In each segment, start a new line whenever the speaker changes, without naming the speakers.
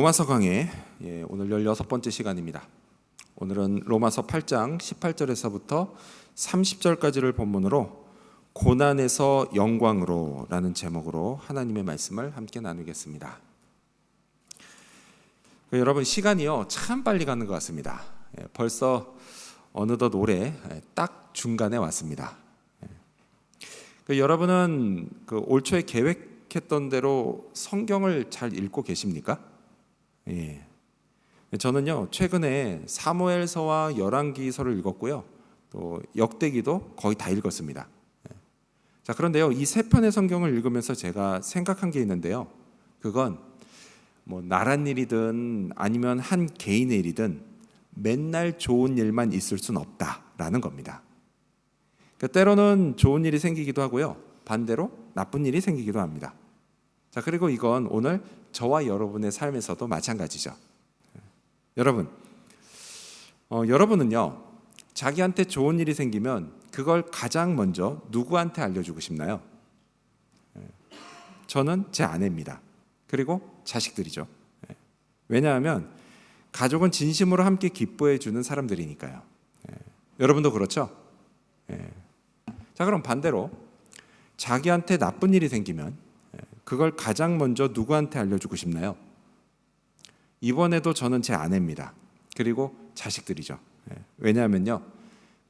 로마서 강의 오늘 16번째 시간입니다. 오늘은 로마서 8장 18절에서부터 30절까지를 본문으로 고난에서 영광으로 라는 제목으로 하나님의 말씀을 함께 나누겠습니다. 여러분, 시간이요 참 빨리 가는 것 같습니다. 벌써 어느덧 올해 딱 중간에 왔습니다. 여러분은 올 초에 계획했던 대로 성경을 잘 읽고 계십니까? 저는요 최근에 사무엘서와 열왕기서를 읽었고요, 또 역대기도 거의 다 읽었습니다. 자, 그런데요 이 세 편의 성경을 읽으면서 제가 생각한 게 있는데요, 그건 나란 일이든 아니면 한 개인의 일이든 맨날 좋은 일만 있을 순 없다라는 겁니다. 때로는 좋은 일이 생기기도 하고요, 반대로 나쁜 일이 생기기도 합니다. 자, 그리고 이건 오늘 저와 여러분의 삶에서도 마찬가지죠. 여러분은요 자기한테 좋은 일이 생기면 그걸 가장 먼저 누구한테 알려주고 싶나요? 저는 제 아내입니다. 그리고 자식들이죠. 왜냐하면 가족은 진심으로 함께 기뻐해 주는 사람들이니까요. 여러분도 그렇죠? 자, 그럼 반대로 자기한테 나쁜 일이 생기면 그걸 가장 먼저 누구한테 알려주고 싶나요? 이번에도 저는 제 아내입니다. 그리고 자식들이죠. 왜냐하면요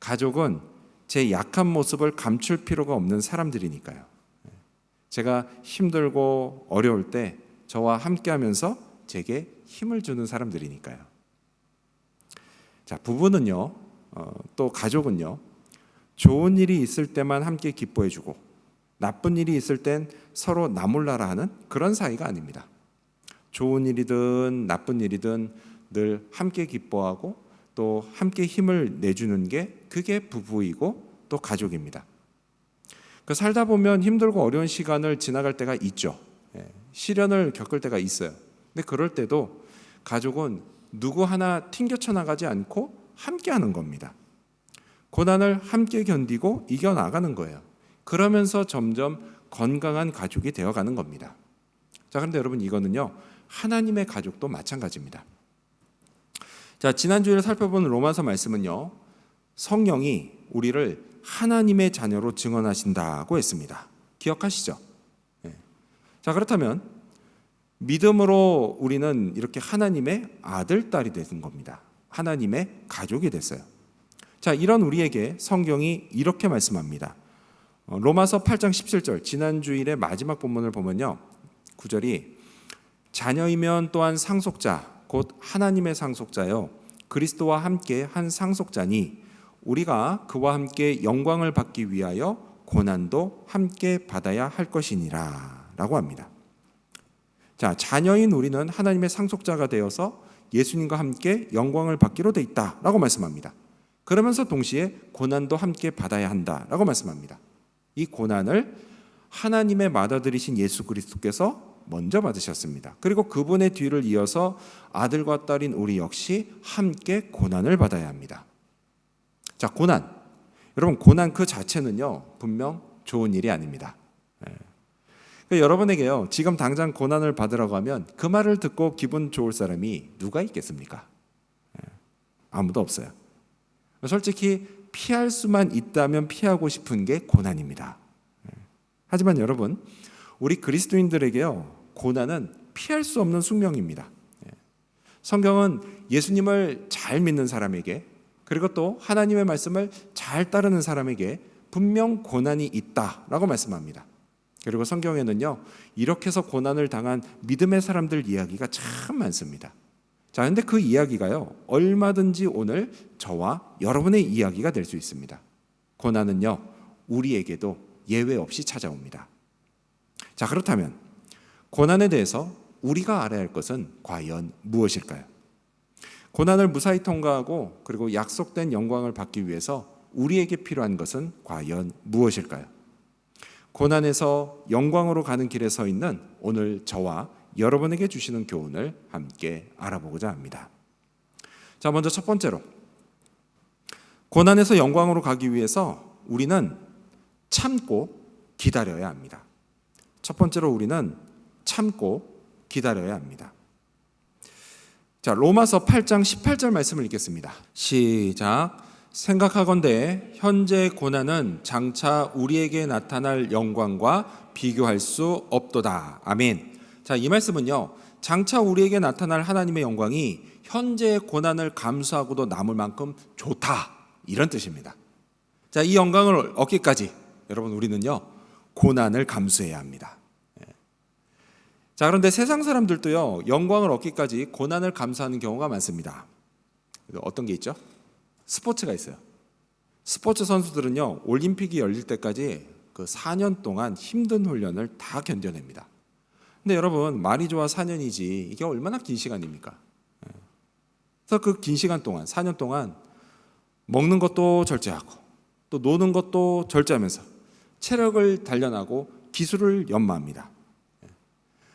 가족은 제 약한 모습을 감출 필요가 없는 사람들이니까요. 제가 힘들고 어려울 때 저와 함께하면서 제게 힘을 주는 사람들이니까요. 자, 부부는요 또 가족은요 좋은 일이 있을 때만 함께 기뻐해주고 나쁜 일이 있을 땐 서로 나몰라라 하는 그런 사이가 아닙니다. 좋은 일이든 나쁜 일이든 늘 함께 기뻐하고 또 함께 힘을 내주는 게 그게 부부이고 또 가족입니다. 살다 보면 힘들고 어려운 시간을 지나갈 때가 있죠. 시련을 겪을 때가 있어요. 근데 그럴 때도 가족은 누구 하나 튕겨쳐 나가지 않고 함께 하는 겁니다. 고난을 함께 견디고 이겨나가는 거예요. 그러면서 점점 건강한 가족이 되어가는 겁니다. 자, 그런데 여러분, 이거는요 하나님의 가족도 마찬가지입니다. 자, 지난주에 살펴본 로마서 말씀은요 성령이 우리를 하나님의 자녀로 증언하신다고 했습니다. 기억하시죠? 자, 그렇다면 믿음으로 우리는 이렇게 하나님의 아들, 딸이 된 겁니다. 하나님의 가족이 됐어요. 자, 이런 우리에게 성경이 이렇게 말씀합니다. 로마서 8장 17절, 지난주일의 마지막 본문을 보면요 9절이 자녀이면 또한 상속자 곧 하나님의 상속자요 그리스도와 함께 한 상속자니 우리가 그와 함께 영광을 받기 위하여 고난도 함께 받아야 할 것이니라 라고 합니다. 자, 자녀인 우리는 하나님의 상속자가 되어서 예수님과 함께 영광을 받기로 돼 있다라고 말씀합니다. 그러면서 동시에 고난도 함께 받아야 한다라고 말씀합니다. 이 고난을 하나님의 맏아들이신 예수 그리스도께서 먼저 받으셨습니다. 그리고 그분의 뒤를 이어서 아들과 딸인 우리 역시 함께 고난을 받아야 합니다. 자, 고난. 여러분, 고난 그 자체는요 분명 좋은 일이 아닙니다. 여러분에게요 지금 당장 고난을 받으라고 하면 그 말을 듣고 기분 좋을 사람이 누가 있겠습니까? 아무도 없어요. 솔직히 피할 수만 있다면 피하고 싶은 게 고난입니다. 하지만 여러분, 우리 그리스도인들에게요 고난은 피할 수 없는 숙명입니다. 성경은 예수님을 잘 믿는 사람에게, 그리고 또 하나님의 말씀을 잘 따르는 사람에게 분명 고난이 있다라고 말씀합니다. 그리고 성경에는요 이렇게 해서 고난을 당한 믿음의 사람들 이야기가 참 많습니다. 자, 근데 그 이야기가요 얼마든지 오늘 저와 여러분의 이야기가 될 수 있습니다. 고난은요 우리에게도 예외 없이 찾아옵니다. 자, 그렇다면 고난에 대해서 우리가 알아야 할 것은 과연 무엇일까요? 고난을 무사히 통과하고 그리고 약속된 영광을 받기 위해서 우리에게 필요한 것은 과연 무엇일까요? 고난에서 영광으로 가는 길에 서 있는 오늘 저와 여러분에게 주시는 교훈을 함께 알아보고자 합니다. 자, 먼저 첫 번째로 고난에서 영광으로 가기 위해서 우리는 참고 기다려야 합니다. 첫 번째로 우리는 참고 기다려야 합니다. 자, 로마서 8장 18절 말씀을 읽겠습니다. 시작. 생각하건대 현재 고난은 장차 우리에게 나타날 영광과 비교할 수 없도다. 아멘. 자, 이 말씀은요, 장차 우리에게 나타날 하나님의 영광이 현재의 고난을 감수하고도 남을 만큼 좋다, 이런 뜻입니다. 자, 이 영광을 얻기까지 여러분, 우리는요 고난을 감수해야 합니다. 자, 그런데 세상 사람들도요 영광을 얻기까지 고난을 감수하는 경우가 많습니다. 어떤 게 있죠? 스포츠가 있어요. 스포츠 선수들은요 올림픽이 열릴 때까지 그 4년 동안 힘든 훈련을 다 견뎌냅니다. 근데 여러분, 말이 좋아 4년이지 이게 얼마나 긴 시간입니까? 그래서 그 긴 시간 동안, 4년 동안 먹는 것도 절제하고 또 노는 것도 절제하면서 체력을 단련하고 기술을 연마합니다.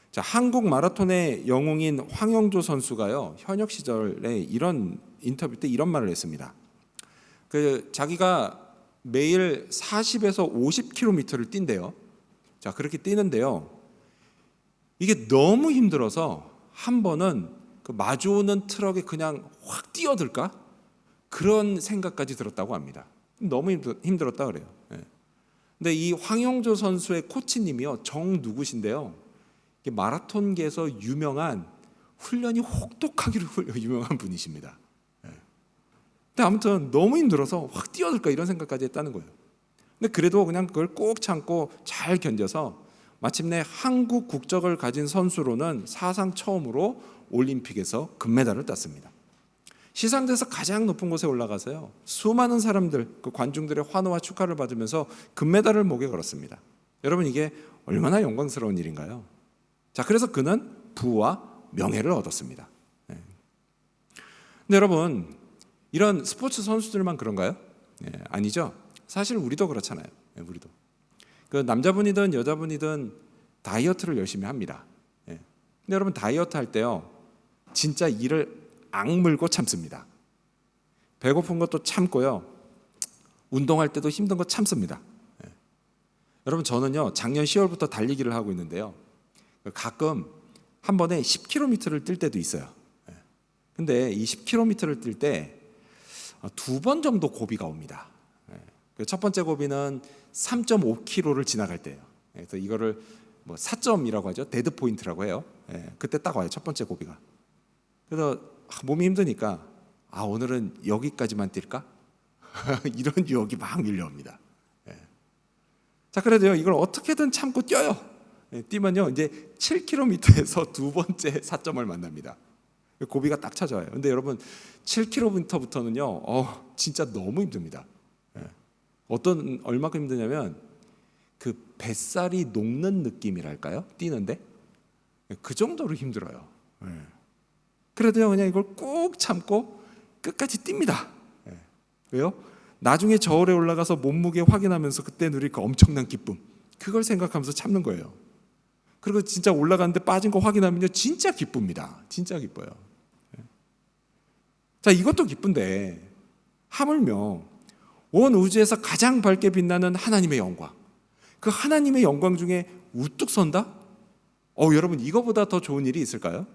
자, 한국 마라톤의 영웅인 황영조 선수가요 현역 시절에 이런 인터뷰 때 이런 말을 했습니다. 자기가 매일 40에서 50km를 뛴대요. 자, 그렇게 뛰는데요, 이게 너무 힘들어서 한 번은 그 마주오는 트럭에 그냥 확 뛰어들까? 그런 생각까지 들었다고 합니다. 너무 힘들었다 그래요. 근데 이 황영조 선수의 코치님이요 정 누구신데요, 마라톤계에서 유명한 훈련이 혹독하기로 유명한 분이십니다. 근데 아무튼 너무 힘들어서 확 뛰어들까 이런 생각까지 했다는 거예요. 근데 그래도 그냥 그걸 꼭 참고 잘 견뎌서 마침내 한국 국적을 가진 선수로는 사상 처음으로 올림픽에서 금메달을 땄습니다. 시상대에서 가장 높은 곳에 올라가서요 수많은 사람들, 그 관중들의 환호와 축하를 받으면서 금메달을 목에 걸었습니다. 여러분, 이게 얼마나 영광스러운 일인가요? 자, 그래서 그는 부와 명예를 얻었습니다. 근데 여러분, 이런 스포츠 선수들만 그런가요? 아니죠. 사실 우리도 그렇잖아요. 우리도 그 남자분이든 여자분이든 다이어트를 열심히 합니다. 근데 여러분, 다이어트 할 때요 진짜 이를 악물고 참습니다. 배고픈 것도 참고요, 운동할 때도 힘든 거 참습니다. 여러분, 저는요 작년 10월부터 달리기를 하고 있는데요, 가끔 한 번에 10km를 뛸 때도 있어요. 근데 이 10km를 뛸 때 두 번 정도 고비가 옵니다. 첫 번째 고비는 3.5km를 지나갈 때예요. 그래서 이거를 뭐 4점이라고 하죠. 데드 포인트라고 해요. 그때 딱 와요, 첫 번째 고비가. 그래서 몸이 힘드니까 오늘은 여기까지만 뛸까? 이런 유혹이 막 밀려옵니다. 자, 그래도요 이걸 어떻게든 참고 뛰어요. 뛰면요 이제 7km에서 두 번째 4점을 만납니다. 고비가 딱 찾아와요. 근데 여러분, 7km부터는요 진짜 너무 힘듭니다. 얼마큼 힘드냐면 그 뱃살이 녹는 느낌이랄까요? 뛰는데 그 정도로 힘들어요. 그래도요 그냥 이걸 꾹 참고 끝까지 뜁니다. 왜요? 나중에 저울에 올라가서 몸무게 확인하면서 그때 누릴 그 엄청난 기쁨, 그걸 생각하면서 참는 거예요. 그리고 진짜 올라가는데 빠진 거 확인하면요 진짜 기쁩니다. 진짜 기뻐요. 자, 이것도 기쁜데 하물며 온 우주에서 가장 밝게 빛나는 하나님의 영광, 그 하나님의 영광 중에 우뚝 선다? 여러분, 이거보다 더 좋은 일이 있을까요?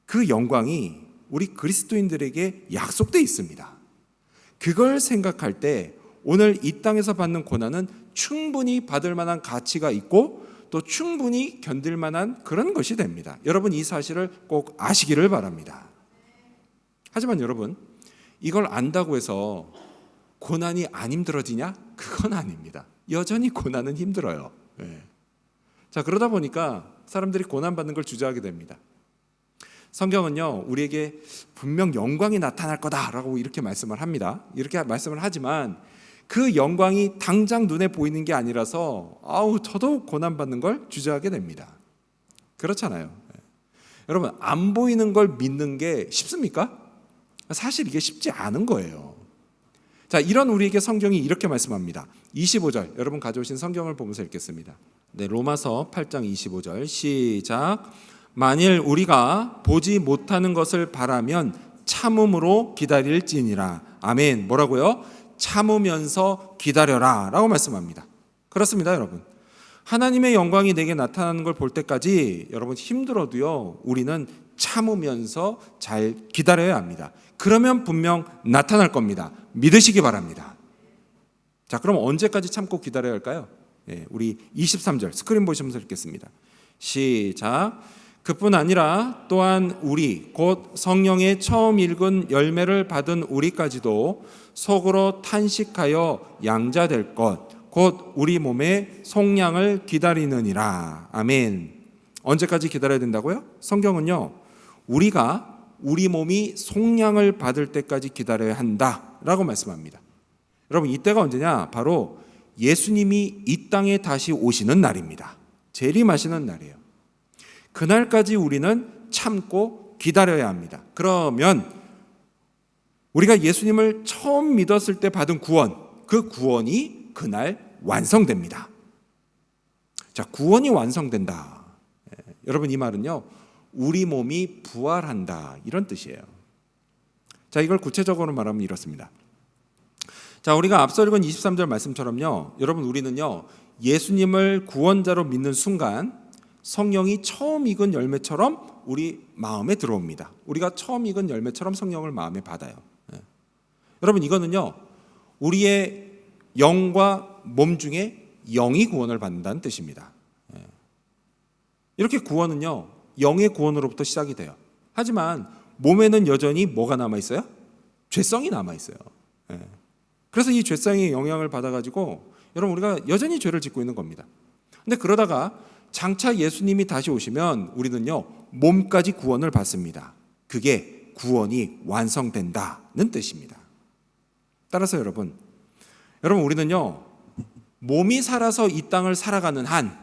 그 영광이 우리 그리스도인들에게 약속되어 있습니다. 그걸 생각할 때 오늘 이 땅에서 받는 고난은 충분히 받을 만한 가치가 있고 또 충분히 견딜 만한 그런 것이 됩니다. 여러분, 이 사실을 꼭 아시기를 바랍니다. 하지만 여러분, 이걸 안다고 해서 고난이 안 힘들어지냐? 그건 아닙니다. 여전히 고난은 힘들어요. 자, 그러다 보니까 사람들이 고난받는 걸 주저하게 됩니다. 성경은요 우리에게 분명 영광이 나타날 거다라고 이렇게 말씀을 합니다. 이렇게 말씀을 하지만 그 영광이 당장 눈에 보이는 게 아니라서 더더욱 고난받는 걸 주저하게 됩니다. 그렇잖아요. 여러분, 안 보이는 걸 믿는 게 쉽습니까? 사실 이게 쉽지 않은 거예요. 자, 이런 우리에게 성경이 이렇게 말씀합니다. 25절, 여러분 가져오신 성경을 보면서 읽겠습니다. 로마서 8장 25절 시작. 만일 우리가 보지 못하는 것을 바라면 참음으로 기다릴지니라. 아멘. 뭐라고요? 참으면서 기다려라 라고 말씀합니다. 그렇습니다, 여러분. 하나님의 영광이 내게 나타나는 걸 볼 때까지 여러분 힘들어도요 우리는 참으면서 잘 기다려야 합니다. 그러면 분명 나타날 겁니다. 믿으시기 바랍니다. 자, 그럼 언제까지 참고 기다려야 할까요? 우리 23절 스크린 보시면서 읽겠습니다. 시작. 그뿐 아니라 또한 우리 곧 성령의 처음 읽은 열매를 받은 우리까지도 속으로 탄식하여 양자될 것 곧 우리 몸의 속량을 기다리느니라. 아멘. 언제까지 기다려야 된다고요? 성경은요, 우리 몸이 속량을 받을 때까지 기다려야 한다라고 말씀합니다. 여러분, 이때가 언제냐? 바로 예수님이 이 땅에 다시 오시는 날입니다. 재림하시는 날이에요. 그날까지 우리는 참고 기다려야 합니다. 그러면 우리가 예수님을 처음 믿었을 때 받은 구원, 그 구원이 그날 완성됩니다. 자, 구원이 완성된다. 여러분, 이 말은요, 우리 몸이 부활한다, 이런 뜻이에요. 자, 이걸 구체적으로 말하면 이렇습니다. 자, 우리가 앞서 읽은 23절 말씀처럼요, 여러분, 우리는요, 예수님을 구원자로 믿는 순간 성령이 처음 익은 열매처럼 우리 마음에 들어옵니다. 우리가 처음 익은 열매처럼 성령을 마음에 받아요. 여러분, 이거는요, 우리의 영과 몸 중에 영이 구원을 받는다는 뜻입니다. 이렇게 구원은요, 영의 구원으로부터 시작이 돼요. 하지만 몸에는 여전히 뭐가 남아있어요? 죄성이 남아있어요. 그래서 이 죄성의 영향을 받아가지고 여러분, 우리가 여전히 죄를 짓고 있는 겁니다. 근데 그러다가 장차 예수님이 다시 오시면 우리는요, 몸까지 구원을 받습니다. 그게 구원이 완성된다는 뜻입니다. 따라서 여러분, 우리는요, 몸이 살아서 이 땅을 살아가는 한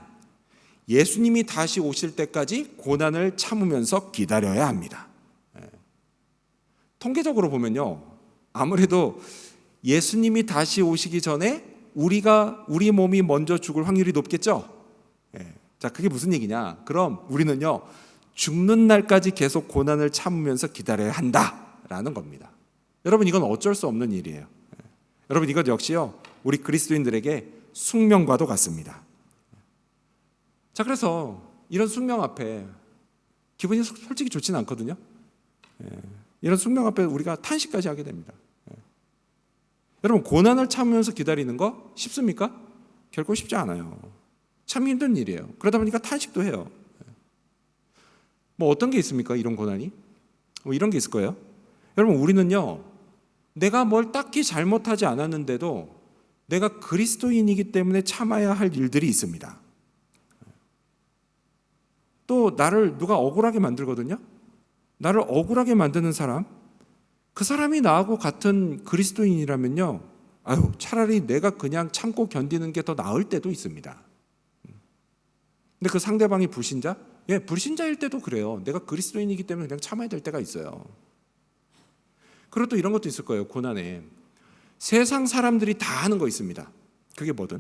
예수님이 다시 오실 때까지 고난을 참으면서 기다려야 합니다. 통계적으로 보면요, 아무래도 예수님이 다시 오시기 전에 우리 몸이 먼저 죽을 확률이 높겠죠. 자, 그게 무슨 얘기냐? 그럼 우리는요, 죽는 날까지 계속 고난을 참으면서 기다려야 한다라는 겁니다. 여러분, 이건 어쩔 수 없는 일이에요. 여러분, 이것 역시요, 우리 그리스도인들에게 숙명과도 같습니다. 자, 그래서 이런 숙명 앞에 기분이 솔직히 좋지는 않거든요. 이런 숙명 앞에 우리가 탄식까지 하게 됩니다. 여러분, 고난을 참으면서 기다리는 거 쉽습니까? 결코 쉽지 않아요. 참 힘든 일이에요. 그러다 보니까 탄식도 해요. 뭐 어떤 게 있습니까? 이런 고난이? 뭐 이런 게 있을 거예요. 여러분, 우리는요, 내가 뭘 딱히 잘못하지 않았는데도 내가 그리스도인이기 때문에 참아야 할 일들이 있습니다. 또 나를 누가 억울하게 만들거든요. 나를 억울하게 만드는 사람, 그 사람이 나하고 같은 그리스도인이라면요, 차라리 내가 그냥 참고 견디는 게 더 나을 때도 있습니다. 근데 그 상대방이 불신자? 불신자일 때도 그래요. 내가 그리스도인이기 때문에 그냥 참아야 될 때가 있어요. 그리고 또 이런 것도 있을 거예요. 고난에 세상 사람들이 다 하는 거 있습니다. 그게 뭐든.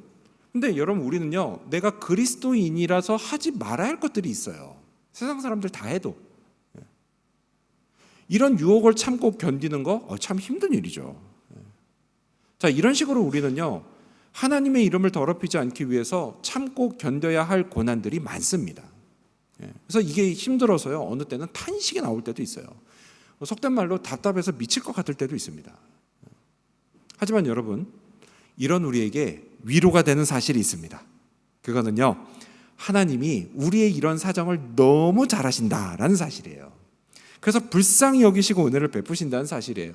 근데 여러분, 우리는요, 내가 그리스도인이라서 하지 말아야 할 것들이 있어요. 세상 사람들 다 해도. 이런 유혹을 참고 견디는 거 참 힘든 일이죠. 자, 이런 식으로 우리는요, 하나님의 이름을 더럽히지 않기 위해서 참고 견뎌야 할 고난들이 많습니다. 그래서 이게 힘들어서요, 어느 때는 탄식이 나올 때도 있어요. 속된 말로 답답해서 미칠 것 같을 때도 있습니다. 하지만 여러분, 이런 우리에게 위로가 되는 사실이 있습니다. 그거는요, 하나님이 우리의 이런 사정을 너무 잘 아신다라는 사실이에요. 그래서 불쌍히 여기시고 은혜를 베푸신다는 사실이에요.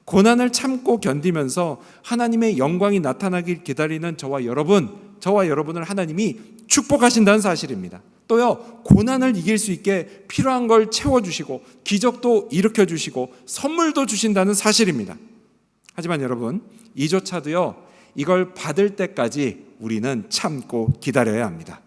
고난을 참고 견디면서 하나님의 영광이 나타나길 기다리는 저와 여러분을 하나님이 축복하신다는 사실입니다. 또요, 고난을 이길 수 있게 필요한 걸 채워주시고 기적도 일으켜주시고 선물도 주신다는 사실입니다. 하지만 여러분, 이조차도요, 이걸 받을 때까지 우리는 참고 기다려야 합니다.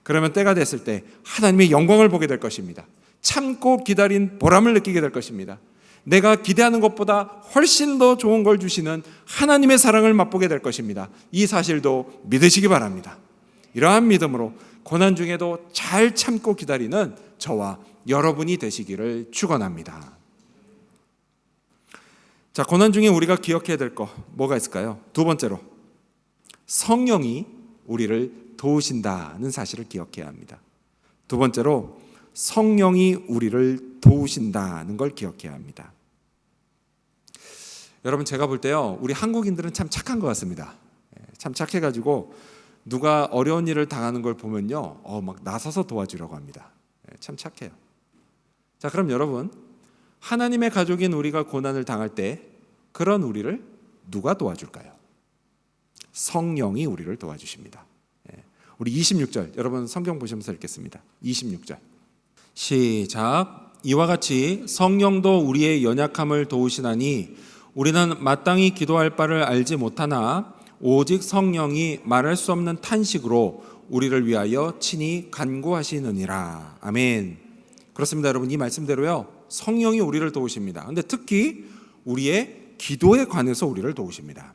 그러면 때가 됐을 때 하나님의 영광을 보게 될 것입니다. 참고 기다린 보람을 느끼게 될 것입니다. 내가 기대하는 것보다 훨씬 더 좋은 걸 주시는 하나님의 사랑을 맛보게 될 것입니다. 이 사실도 믿으시기 바랍니다. 이러한 믿음으로 고난 중에도 잘 참고 기다리는 저와 여러분이 되시기를 축원합니다. 자, 고난 중에 우리가 기억해야 될 거 뭐가 있을까요? 두 번째로, 성령이 우리를 도우신다는 사실을 기억해야 합니다. 두 번째로, 성령이 우리를 도우신다는 걸 기억해야 합니다. 여러분, 제가 볼 때요, 우리 한국인들은 참 착한 것 같습니다. 참 착해가지고 누가 어려운 일을 당하는 걸 보면요, 막 나서서 도와주려고 합니다. 참 착해요. 자, 그럼 여러분, 하나님의 가족인 우리가 고난을 당할 때 그런 우리를 누가 도와줄까요? 성령이 우리를 도와주십니다. 우리 26절, 여러분 성경 보시면서 읽겠습니다. 26절 시작. 이와 같이 성령도 우리의 연약함을 도우시나니 우리는 마땅히 기도할 바를 알지 못하나 오직 성령이 말할 수 없는 탄식으로 우리를 위하여 친히 간구하시느니라. 아멘. 그렇습니다, 여러분. 이 말씀대로요, 성령이 우리를 도우십니다. 근데 특히 우리의 기도에 관해서 우리를 도우십니다.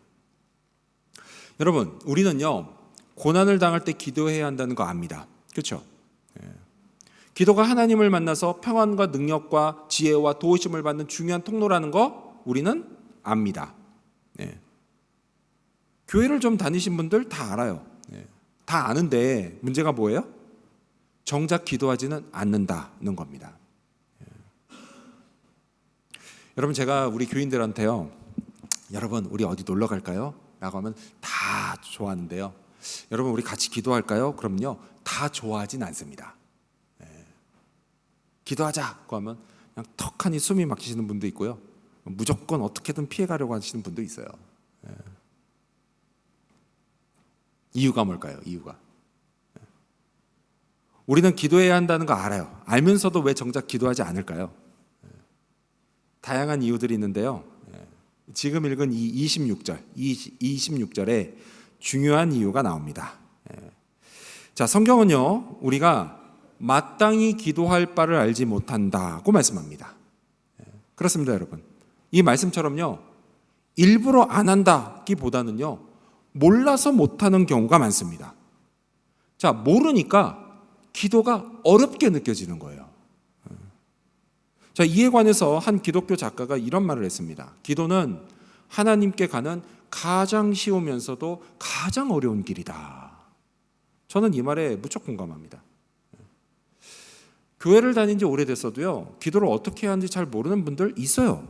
여러분, 우리는요, 고난을 당할 때 기도해야 한다는 거 압니다. 그렇죠? 기도가 하나님을 만나서 평안과 능력과 지혜와 도우심을 받는 중요한 통로라는 거 우리는 압니다. 교회를 좀 다니신 분들 다 알아요. 다 아는데 문제가 뭐예요? 정작 기도하지는 않는다는 겁니다. 여러분, 제가 우리 교인들한테요, 여러분 우리 어디 놀러 갈까요? 라고 하면 다 좋아하는데요, 여러분 우리 같이 기도할까요? 그럼요, 다 좋아하진 않습니다. 기도하자고 하면 그냥 턱하니 숨이 막히시는 분도 있고요, 무조건 어떻게든 피해가려고 하시는 분도 있어요. 이유가 뭘까요? 이유가 우리는 기도해야 한다는 거 알아요. 알면서도 왜 정작 기도하지 않을까요? 다양한 이유들이 있는데요, 지금 읽은 이 26절에 중요한 이유가 나옵니다. 자, 성경은요, 우리가 마땅히 기도할 바를 알지 못한다고 말씀합니다. 그렇습니다, 여러분. 이 말씀처럼요, 일부러 안 한다기보다는요, 몰라서 못하는 경우가 많습니다. 자, 모르니까 기도가 어렵게 느껴지는 거예요. 자, 이에 관해서 한 기독교 작가가 이런 말을 했습니다. 기도는 하나님께 가는 가장 쉬우면서도 가장 어려운 길이다. 저는 이 말에 무척 공감합니다. 교회를 다닌 지 오래됐어도요, 기도를 어떻게 해야 하는지 잘 모르는 분들 있어요.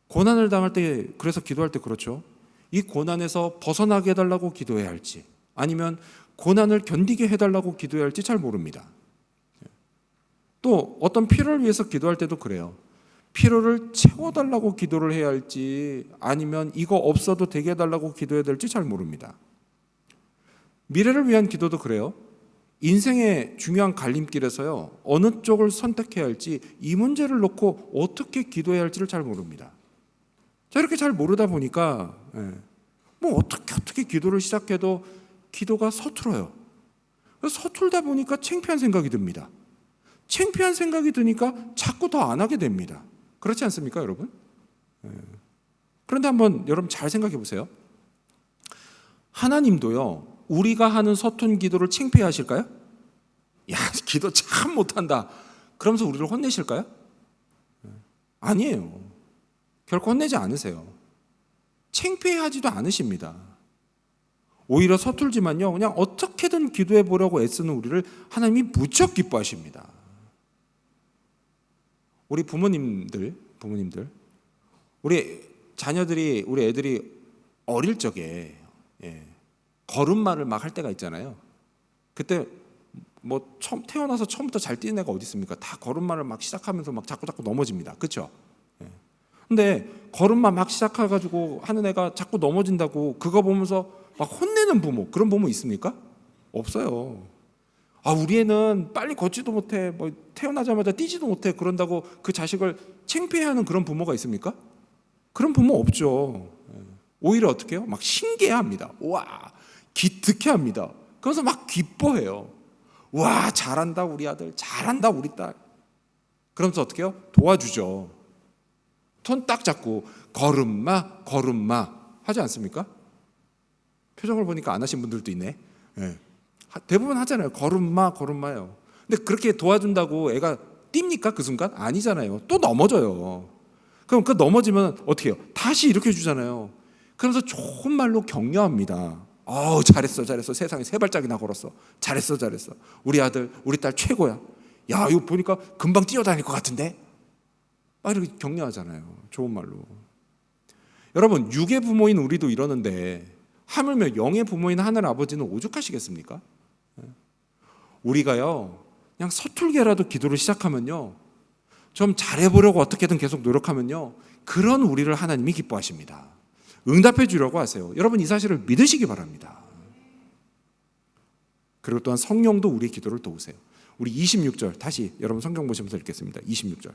고난을 당할 때, 그래서 기도할 때 그렇죠. 이 고난에서 벗어나게 해달라고 기도해야 할지, 아니면 고난을 견디게 해달라고 기도해야 할지 잘 모릅니다. 또 어떤 필요를 위해서 기도할 때도 그래요. 필요를 채워달라고 기도를 해야 할지, 아니면 이거 없어도 되게 해달라고 기도해야 될지 잘 모릅니다. 미래를 위한 기도도 그래요. 인생의 중요한 갈림길에서요, 어느 쪽을 선택해야 할지, 이 문제를 놓고 어떻게 기도해야 할지를 잘 모릅니다. 자, 이렇게 잘 모르다 보니까 뭐 어떻게 기도를 시작해도 기도가 서툴어요. 서툴다 보니까 창피한 생각이 듭니다. 창피한 생각이 드니까 자꾸 더 안 하게 됩니다. 그렇지 않습니까, 여러분? 그런데 한번 여러분 잘 생각해 보세요. 하나님도요, 우리가 하는 서툰 기도를 창피해 하실까요? 야, 기도 참 못한다, 그러면서 우리를 혼내실까요? 아니에요. 결코 혼내지 않으세요. 창피해 하지도 않으십니다. 오히려 서툴지만요, 그냥 어떻게든 기도해 보려고 애쓰는 우리를 하나님이 무척 기뻐하십니다. 우리 부모님들, 우리 자녀들이, 우리 애들이 어릴 적에 걸음마를 막 할 때가 있잖아요. 그때 뭐 처음 태어나서 처음부터 잘 뛰는 애가 어디 있습니까? 다 걸음마를 막 시작하면서 막 자꾸 넘어집니다. 그렇죠? 근데 걸음마 막 시작해가지고 하는 애가 자꾸 넘어진다고 그거 보면서 막 혼내는 부모, 그런 부모 있습니까? 없어요. 아, 우리 애는 빨리 걷지도 못해, 뭐 태어나자마자 뛰지도 못해, 그런다고 그 자식을 창피해하는 그런 부모가 있습니까? 그런 부모 없죠. 오히려 어떻게 해요? 막 신기해합니다. 와, 기특해합니다. 그래서 막 기뻐해요. 와, 잘한다 우리 아들, 잘한다 우리 딸. 그러면서 어떻게 해요? 도와주죠. 손 딱 잡고 걸음마 하지 않습니까? 표정을 보니까 안 하신 분들도 있네. 대부분 하잖아요. 걸음마요. 근데 그렇게 도와준다고 애가 뜁니까? 그 순간? 아니잖아요. 또 넘어져요. 그럼 그 넘어지면 어떻게 해요? 다시 일으켜 주잖아요. 그러면서 좋은 말로 격려합니다. 잘했어. 세상에 세 발짝이나 걸었어. 잘했어. 우리 아들, 우리 딸 최고야. 야, 이거 보니까 금방 뛰어다닐 것 같은데? 막 이렇게 격려하잖아요. 좋은 말로. 여러분, 육의 부모인 우리도 이러는데 하물며 영의 부모인 하늘 아버지는 오죽하시겠습니까? 우리가요, 그냥 서툴게라도 기도를 시작하면요, 좀 잘해보려고 어떻게든 계속 노력하면요, 그런 우리를 하나님이 기뻐하십니다. 응답해 주려고 하세요. 여러분, 이 사실을 믿으시기 바랍니다. 그리고 또한 성령도 우리의 기도를 도우세요. 우리 26절 다시 여러분 성경 보시면서 읽겠습니다. 26절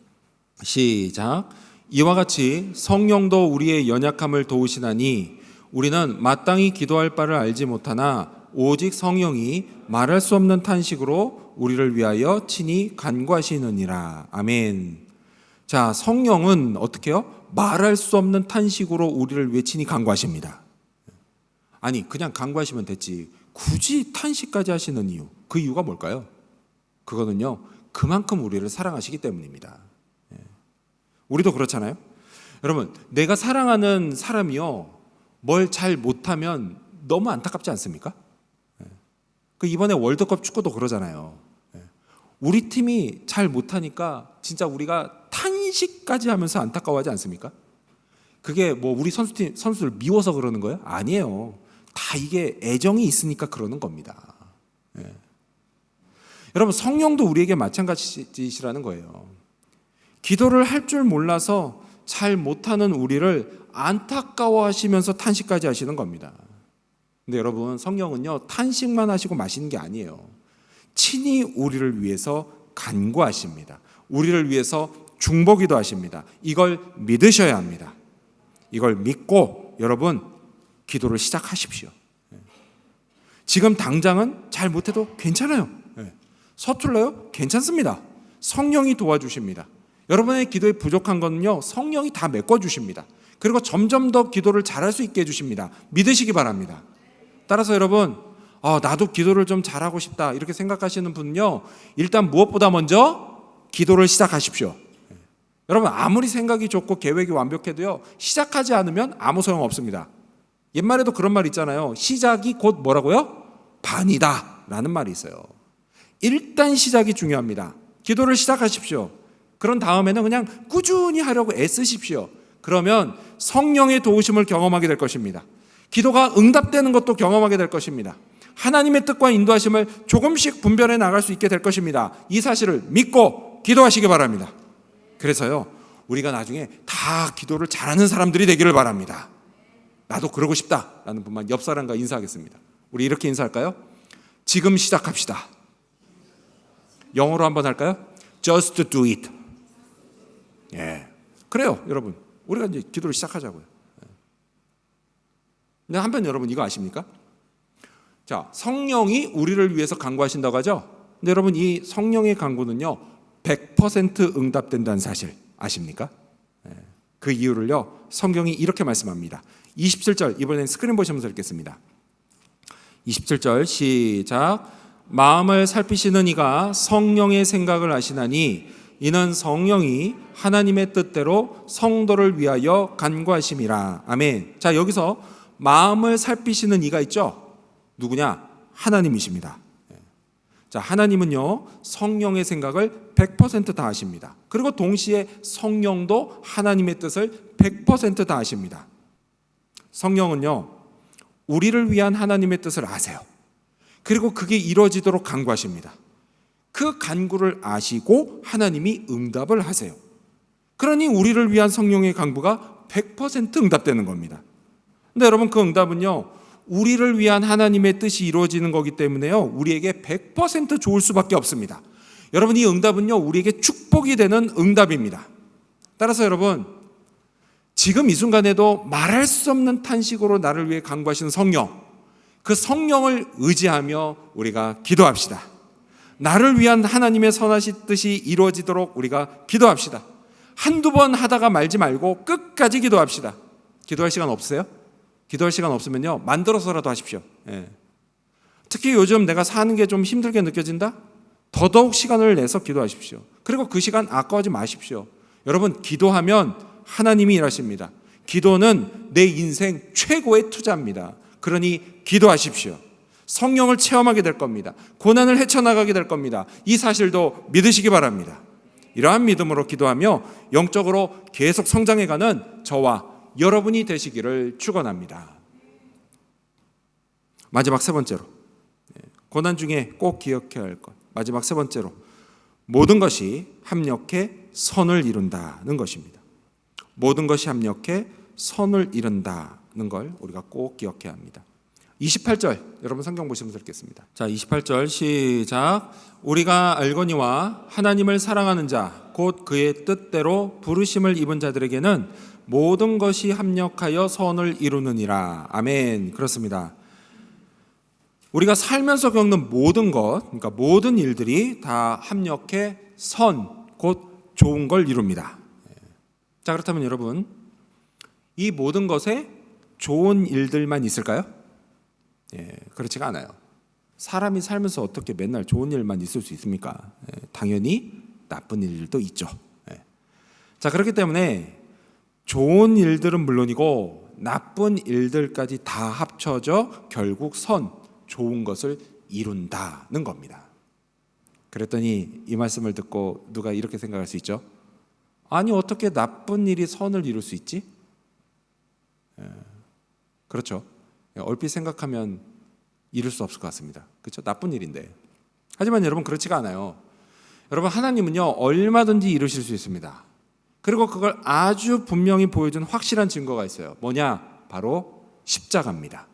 시작. 이와 같이 성령도 우리의 연약함을 도우시나니 우리는 마땅히 기도할 바를 알지 못하나 오직 성령이 말할 수 없는 탄식으로 우리를 위하여 친히 간구하시느니라. 아멘. 자, 성령은 어떻게 해요? 말할 수 없는 탄식으로 우리를 위해 친히 간구하십니다. 아니, 그냥 간구하시면 됐지 굳이 탄식까지 하시는 이유, 그 이유가 뭘까요? 그거는요, 그만큼 우리를 사랑하시기 때문입니다. 우리도 그렇잖아요. 여러분, 내가 사랑하는 사람이요, 뭘 잘 못하면 너무 안타깝지 않습니까? 그 이번에 월드컵 축구도 그러잖아요. 우리 팀이 잘 못하니까 진짜 우리가 탄식까지 하면서 안타까워하지 않습니까? 그게 뭐 우리 선수들 미워서 그러는 거예요? 아니에요. 다 이게 애정이 있으니까 그러는 겁니다. 여러분, 성령도 우리에게 마찬가지시라는 거예요. 기도를 할 줄 몰라서 잘 못하는 우리를 안타까워하시면서 탄식까지 하시는 겁니다. 근데 여러분, 성령은요, 탄식만 하시고 마시는 게 아니에요. 친히 우리를 위해서 간구하십니다. 우리를 위해서 중보기도 하십니다. 이걸 믿으셔야 합니다. 이걸 믿고 여러분, 기도를 시작하십시오. 지금 당장은 잘 못해도 괜찮아요. 서툴러요? 괜찮습니다. 성령이 도와주십니다. 여러분의 기도에 부족한 거는요, 성령이 다 메꿔주십니다. 그리고 점점 더 기도를 잘할 수 있게 해주십니다. 믿으시기 바랍니다. 따라서 여러분, 나도 기도를 좀 잘하고 싶다 이렇게 생각하시는 분은요, 일단 무엇보다 먼저 기도를 시작하십시오. 여러분, 아무리 생각이 좋고 계획이 완벽해도요, 시작하지 않으면 아무 소용 없습니다. 옛말에도 그런 말 있잖아요. 시작이 곧 뭐라고요? 반이다 라는 말이 있어요. 일단 시작이 중요합니다. 기도를 시작하십시오. 그런 다음에는 그냥 꾸준히 하려고 애쓰십시오. 그러면 성령의 도우심을 경험하게 될 것입니다. 기도가 응답되는 것도 경험하게 될 것입니다. 하나님의 뜻과 인도하심을 조금씩 분별해 나갈 수 있게 될 것입니다. 이 사실을 믿고 기도하시기 바랍니다. 그래서요, 우리가 나중에 다 기도를 잘하는 사람들이 되기를 바랍니다. 나도 그러고 싶다라는 분만 옆 사람과 인사하겠습니다. 우리 이렇게 인사할까요? 지금 시작합시다. 영어로 한번 할까요? Just do it. 그래요, 여러분. 우리가 이제 기도를 시작하자고요. 근데 한편 여러분, 이거 아십니까? 자, 성령이 우리를 위해서 간구하신다고 하죠? 근데 여러분, 이 성령의 간구는요, 100% 응답된다는 사실 아십니까? 그 이유를요, 성경이 이렇게 말씀합니다. 27절, 이번엔 스크린 보시면서 읽겠습니다. 27절 시작. 마음을 살피시는 이가 성령의 생각을 아시나니 이는 성령이 하나님의 뜻대로 성도를 위하여 간구하심이라. 아멘. 자, 여기서 마음을 살피시는 이가 있죠? 누구냐? 하나님이십니다. 자, 하나님은요, 성령의 생각을 100% 다 아십니다. 그리고 동시에 성령도 하나님의 뜻을 100% 다 아십니다. 성령은요, 우리를 위한 하나님의 뜻을 아세요. 그리고 그게 이루어지도록 간구하십니다. 그 간구를 아시고 하나님이 응답을 하세요. 그러니 우리를 위한 성령의 간구가 100% 응답되는 겁니다. 근데 여러분, 그 응답은요, 우리를 위한 하나님의 뜻이 이루어지는 거기 때문에요, 우리에게 100% 좋을 수밖에 없습니다. 여러분, 이 응답은요, 우리에게 축복이 되는 응답입니다. 따라서 여러분, 지금 이 순간에도 말할 수 없는 탄식으로 나를 위해 간구하시는 성령, 그 성령을 의지하며 우리가 기도합시다. 나를 위한 하나님의 선하신 뜻이 이루어지도록 우리가 기도합시다. 한두 번 하다가 말지 말고 끝까지 기도합시다. 기도할 시간 없으세요? 기도할 시간 없으면요, 만들어서라도 하십시오. 특히 요즘 내가 사는 게 좀 힘들게 느껴진다? 더더욱 시간을 내서 기도하십시오. 그리고 그 시간 아까워하지 마십시오. 여러분, 기도하면 하나님이 일하십니다. 기도는 내 인생 최고의 투자입니다. 그러니 기도하십시오. 성령을 체험하게 될 겁니다. 고난을 헤쳐나가게 될 겁니다. 이 사실도 믿으시기 바랍니다. 이러한 믿음으로 기도하며 영적으로 계속 성장해가는 저와 여러분이 되시기를 축원합니다. 마지막 세 번째로, 고난 중에 꼭 기억해야 할 것, 마지막 세 번째로, 모든 것이 합력해 선을 이룬다는 것입니다. 모든 것이 합력해 선을 이룬다는 걸 우리가 꼭 기억해야 합니다. 28절 여러분 성경 보시면서 읽겠습니다. 자, 28절 시작. 우리가 알거니와 하나님을 사랑하는 자 곧 그의 뜻대로 부르심을 입은 자들에게는 모든 것이 합력하여 선을 이루느니라. 아멘. 그렇습니다. 우리가 살면서 겪는 모든 것, 그러니까 모든 일들이 다 합력해 선, 곧 좋은 걸 이룹니다. 자, 그렇다면 여러분, 이 모든 것에 좋은 일들만 있을까요? 그렇지가 않아요. 사람이 살면서 어떻게 맨날 좋은 일만 있을 수 있습니까? 당연히 나쁜 일도 있죠. 자, 그렇기 때문에 좋은 일들은 물론이고 나쁜 일들까지 다 합쳐져 결국 선, 좋은 것을 이룬다는 겁니다. 그랬더니 이 말씀을 듣고 누가 이렇게 생각할 수 있죠? 아니, 어떻게 나쁜 일이 선을 이룰 수 있지? 그렇죠. 얼핏 생각하면 이룰 수 없을 것 같습니다. 그렇죠? 나쁜 일인데. 하지만 여러분, 그렇지가 않아요. 여러분, 하나님은요 얼마든지 이루실 수 있습니다. 그리고 그걸 아주 분명히 보여준 확실한 증거가 있어요. 뭐냐? 바로 십자가입니다.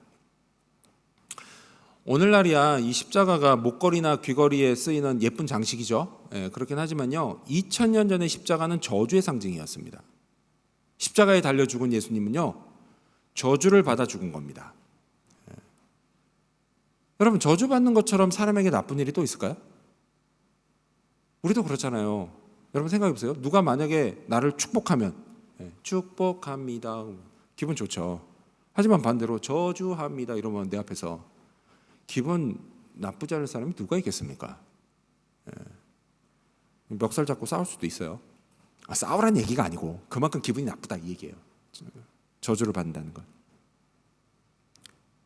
오늘날이야 이 십자가가 목걸이나 귀걸이에 쓰이는 예쁜 장식이죠. 그렇긴 하지만요 2000년 전에 십자가는 저주의 상징이었습니다. 십자가에 달려 죽은 예수님은요 저주를 받아 죽은 겁니다. 여러분, 저주받는 것처럼 사람에게 나쁜 일이 또 있을까요? 우리도 그렇잖아요. 여러분 생각해 보세요. 누가 만약에 나를 축복하면 축복합니다. 기분 좋죠. 하지만 반대로 저주합니다 이러면 내 앞에서 기분 나쁘지 않을 사람이 누가 있겠습니까? 멱살 잡고 싸울 수도 있어요. 싸우란 얘기가 아니고 그만큼 기분이 나쁘다 이 얘기예요. 저주를 받는다는 건.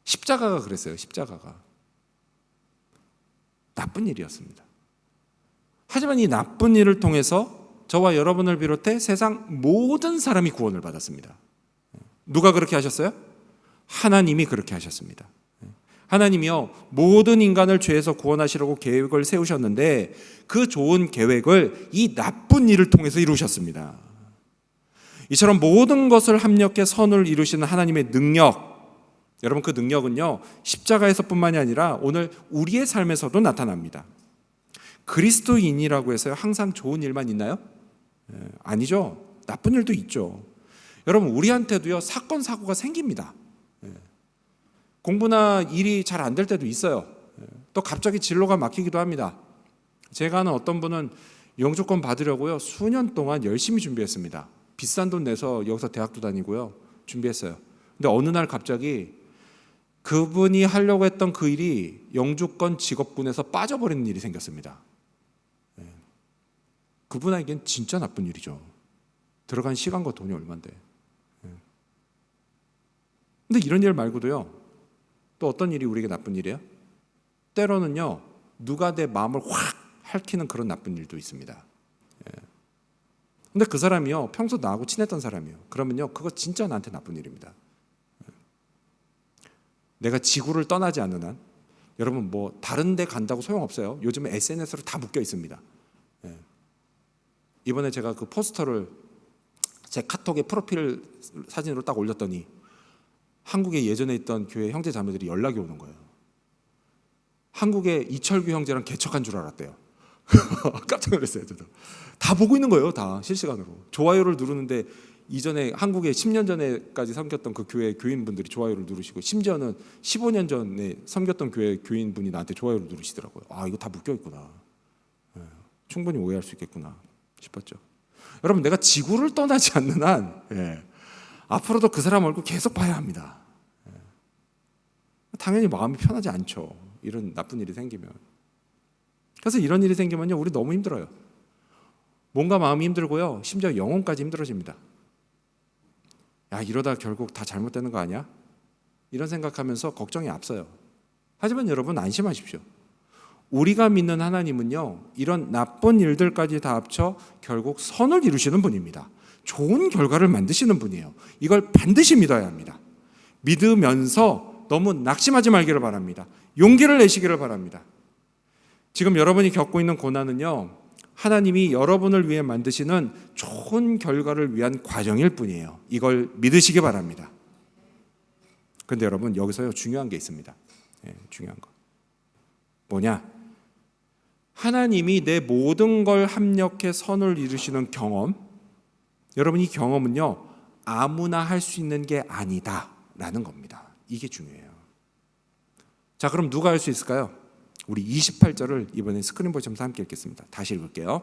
십자가가 그랬어요. 십자가가 나쁜 일이었습니다. 하지만 이 나쁜 일을 통해서 저와 여러분을 비롯해 세상 모든 사람이 구원을 받았습니다. 누가 그렇게 하셨어요? 하나님이 그렇게 하셨습니다. 하나님이요 모든 인간을 죄에서 구원하시려고 계획을 세우셨는데 그 좋은 계획을 이 나쁜 일을 통해서 이루셨습니다. 이처럼 모든 것을 합력해 선을 이루시는 하나님의 능력, 여러분 그 능력은요 십자가에서뿐만이 아니라 오늘 우리의 삶에서도 나타납니다. 그리스도인이라고 해서요 항상 좋은 일만 있나요? 아니죠. 나쁜 일도 있죠. 여러분, 우리한테도요 사건 사고가 생깁니다. 공부나 일이 잘 안 될 때도 있어요. 또 갑자기 진로가 막히기도 합니다. 제가 아는 어떤 분은 영주권 받으려고요 수년 동안 열심히 준비했습니다. 비싼 돈 내서 여기서 대학도 다니고요 준비했어요. 근데 어느 날 갑자기 그분이 하려고 했던 그 일이 영주권 직업군에서 빠져버리는 일이 생겼습니다. 그분에겐 진짜 나쁜 일이죠. 들어간 시간과 돈이 얼만데. 근데 이런 일 말고도요 또 어떤 일이 우리에게 나쁜 일이에요? 때로는요 누가 내 마음을 확 핥히는 그런 나쁜 일도 있습니다. 근데 그 사람이요 평소 나하고 친했던 사람이에요. 그러면요 그거 진짜 나한테 나쁜 일입니다. 내가 지구를 떠나지 않는 한, 여러분 뭐 다른 데 간다고 소용없어요. 요즘은 SNS로 다 묶여 있습니다. 이번에 제가 그 포스터를 제 카톡에 프로필 사진으로 딱 올렸더니 한국에 예전에 있던 교회 형제 자매들이 연락이 오는 거예요. 한국에 이철규 형제랑 개척한 줄 알았대요. 깜짝 놀랐어요. 저도. 다 보고 있는 거예요. 다 실시간으로. 좋아요를 누르는데 이전에 한국에 10년 전에까지 섬겼던 그 교회 교인분들이 좋아요를 누르시고 심지어는 15년 전에 섬겼던 교회 교인분이 나한테 좋아요를 누르시더라고요. 아, 이거 다 묶여 있구나. 충분히 오해할 수 있겠구나 싶었죠. 여러분, 내가 지구를 떠나지 않는 한 앞으로도 그 사람 얼굴 계속 봐야 합니다. 당연히 마음이 편하지 않죠. 이런 나쁜 일이 생기면. 그래서 이런 일이 생기면요 우리 너무 힘들어요. 몸과 마음이 힘들고요 심지어 영혼까지 힘들어집니다. 야, 이러다 결국 다 잘못되는 거 아니야? 이런 생각하면서 걱정이 앞서요. 하지만 여러분 안심하십시오. 우리가 믿는 하나님은요, 이런 나쁜 일들까지 다 합쳐 결국 선을 이루시는 분입니다. 좋은 결과를 만드시는 분이에요. 이걸 반드시 믿어야 합니다. 믿으면서 너무 낙심하지 말기를 바랍니다. 용기를 내시기를 바랍니다. 지금 여러분이 겪고 있는 고난은요, 하나님이 여러분을 위해 만드시는 좋은 결과를 위한 과정일 뿐이에요. 이걸 믿으시기 바랍니다. 그런데 여러분, 여기서요 중요한 게 있습니다. 중요한 거 뭐냐? 하나님이 내 모든 걸 합력해 선을 이루시는 경험, 여러분 이 경험은요 아무나 할 수 있는 게 아니다라는 겁니다. 이게 중요해요. 자, 그럼 누가 할 수 있을까요? 우리 28절을 이번에 스크린 보시면서 함께 읽겠습니다. 다시 읽을게요.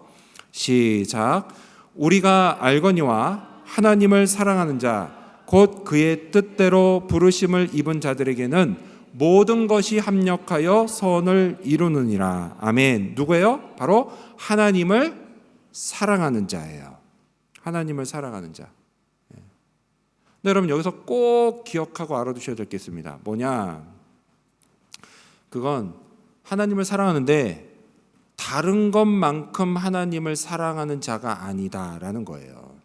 시작. 우리가 알거니와 하나님을 사랑하는 자 곧 그의 뜻대로 부르심을 입은 자들에게는 모든 것이 합력하여 선을 이루느니라. 아멘. 누구예요? 바로 하나님을 사랑하는 자예요. 하나님을 사랑하는 자. 네, 여러분 여기서 꼭 기억하고 알아두셔야 될 게 있습니다. 뭐냐? 그건 하나님을 사랑하는데 다른 것만큼 하나님을 사랑하는 자가 아니다라는 거예요.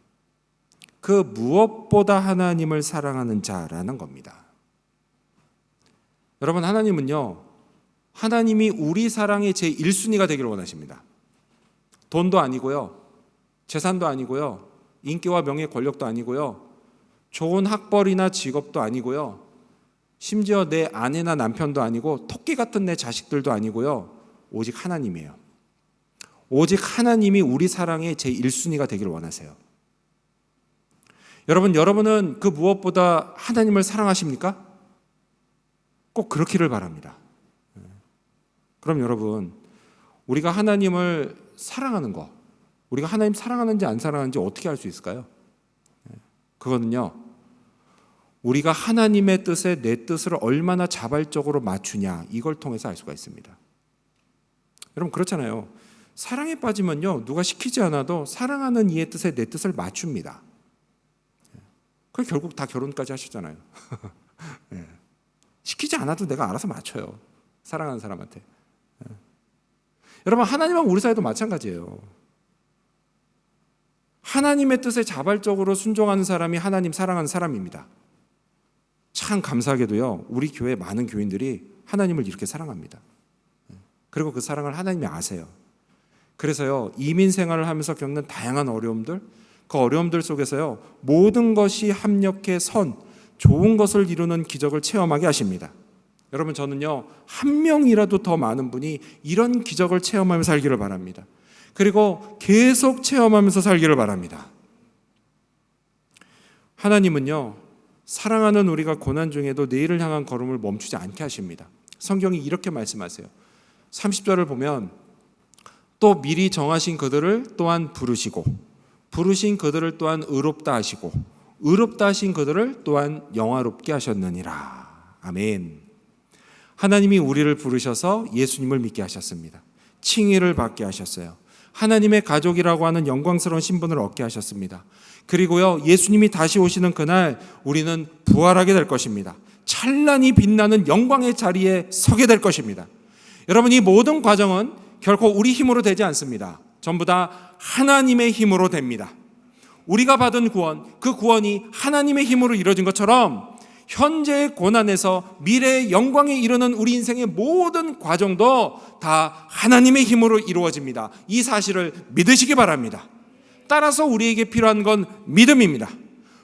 그 무엇보다 하나님을 사랑하는 자라는 겁니다. 여러분, 하나님은요, 하나님이 우리 사랑의 제1순위가 되기를 원하십니다. 돈도 아니고요, 재산도 아니고요, 인기와 명예, 권력도 아니고요, 좋은 학벌이나 직업도 아니고요, 심지어 내 아내나 남편도 아니고 토끼 같은 내 자식들도 아니고요, 오직 하나님이에요. 오직 하나님이 우리 사랑의 제1순위가 되기를 원하세요. 여러분은 그 무엇보다 하나님을 사랑하십니까? 꼭 그렇기를 바랍니다. 그럼 여러분, 우리가 하나님을 사랑하는 거, 우리가 하나님 사랑하는지 안 사랑하는지 어떻게 알 수 있을까요? 그거는요, 우리가 하나님의 뜻에 내 뜻을 얼마나 자발적으로 맞추냐, 이걸 통해서 알 수가 있습니다. 여러분 그렇잖아요. 사랑에 빠지면요, 누가 시키지 않아도 사랑하는 이의 뜻에 내 뜻을 맞춥니다. 그 결국 다 결혼까지 하셨잖아요. 네. 시키지 않아도 내가 알아서 맞춰요. 사랑하는 사람한테. 네. 여러분 하나님하고 우리 사이도 마찬가지예요. 하나님의 뜻에 자발적으로 순종하는 사람이 하나님 사랑하는 사람입니다. 참 감사하게도요, 우리 교회 많은 교인들이 하나님을 이렇게 사랑합니다. 그리고 그 사랑을 하나님이 아세요. 그래서요, 이민 생활을 하면서 겪는 다양한 어려움들, 그 어려움들 속에서요, 모든 것이 합력해 좋은 것을 이루는 기적을 체험하게 하십니다. 여러분 저는요, 한 명이라도 더 많은 분이 이런 기적을 체험하면서 살기를 바랍니다. 그리고 계속 체험하면서 살기를 바랍니다. 하나님은요, 사랑하는 우리가 고난 중에도 내일을 향한 걸음을 멈추지 않게 하십니다. 성경이 이렇게 말씀하세요. 30절을 보면 또 미리 정하신 그들을 또한 부르신 그들을 또한 의롭다 하시고 의롭다 하신 그들을 또한 영화롭게 하셨느니라. 아멘. 하나님이 우리를 부르셔서 예수님을 믿게 하셨습니다. 칭의를 받게 하셨어요. 하나님의 가족이라고 하는 영광스러운 신분을 얻게 하셨습니다. 그리고요, 예수님이 다시 오시는 그날 우리는 부활하게 될 것입니다. 찬란히 빛나는 영광의 자리에 서게 될 것입니다. 여러분 이 모든 과정은 결코 우리 힘으로 되지 않습니다. 전부 다 하나님의 힘으로 됩니다. 우리가 받은 구원, 그 구원이 하나님의 힘으로 이루어진 것처럼 현재의 고난에서 미래의 영광에 이르는 우리 인생의 모든 과정도 다 하나님의 힘으로 이루어집니다. 이 사실을 믿으시기 바랍니다. 따라서 우리에게 필요한 건 믿음입니다.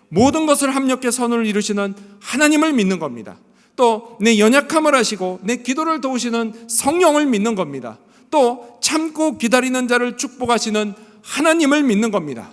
모든 것을 합력해 선을 이루시는 하나님을 믿는 겁니다. 또 내 연약함을 아시고 내 기도를 도우시는 성령을 믿는 겁니다. 또 참고 기다리는 자를 축복하시는 하나님을 믿는 겁니다.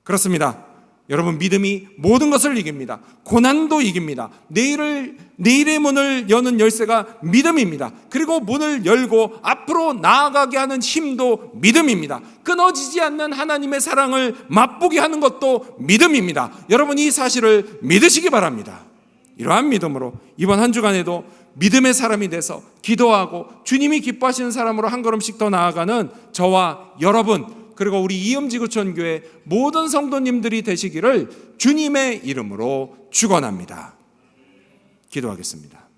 그렇습니다. 여러분 믿음이 모든 것을 이깁니다. 고난도 이깁니다. 내일의 문을 여는 열쇠가 믿음입니다. 그리고 문을 열고 앞으로 나아가게 하는 힘도 믿음입니다. 끊어지지 않는 하나님의 사랑을 맛보게 하는 것도 믿음입니다. 여러분 이 사실을 믿으시기 바랍니다. 이러한 믿음으로 이번 한 주간에도 믿음의 사람이 돼서 기도하고 주님이 기뻐하시는 사람으로 한 걸음씩 더 나아가는 저와 여러분, 그리고 우리 이음지구촌교회 모든 성도님들이 되시기를 주님의 이름으로 축원합니다. 기도하겠습니다.